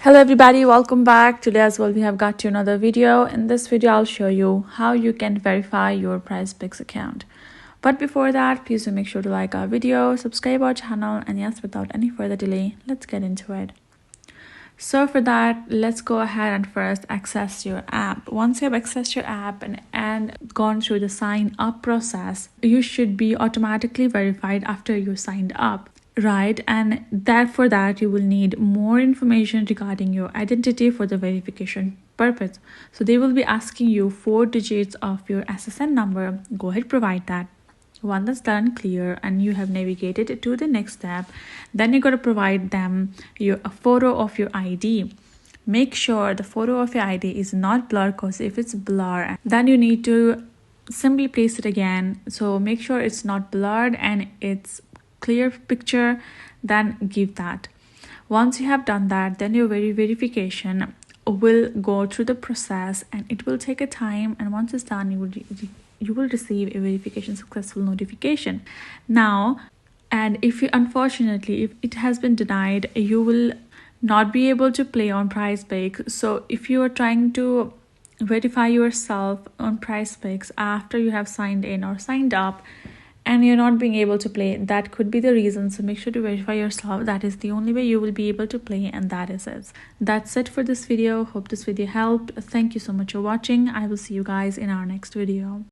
Hello everybody, welcome back. Today as well we have got to another video. In this video I'll show you how you can verify your PrizePicks account. But before that, please do make sure to like our video, subscribe our channel, and yes, without any further delay, let's get into it. So for that, let's go ahead and first access your app. Once you have accessed your app and gone through the sign up process, you should be automatically verified after you signed up. Right, and for that you will need more information regarding your identity for the verification purpose. So they will be asking you 4 digits of your SSN number. Go ahead, provide that. Once that's done, clear, and you have navigated to the next step, then you got to provide them a photo of your ID. Make sure the photo of your ID is not blurred, because if it's blurred, then you need to simply place it again. So make sure it's not blurred and it's clear picture, then give that. Once you have done that, then your verification will go through the process and it will take a time, and once it's done, you will receive a verification successful notification. Now, and if it has been denied, you will not be able to play on PrizePicks. So if you are trying to verify yourself on PrizePicks after you have signed in or signed up and you're not being able to play, that could be the reason. So make sure to verify yourself. That is the only way you will be able to play, and that is it. That's it for this video. Hope this video helped. Thank you so much for watching. I will see you guys in our next video.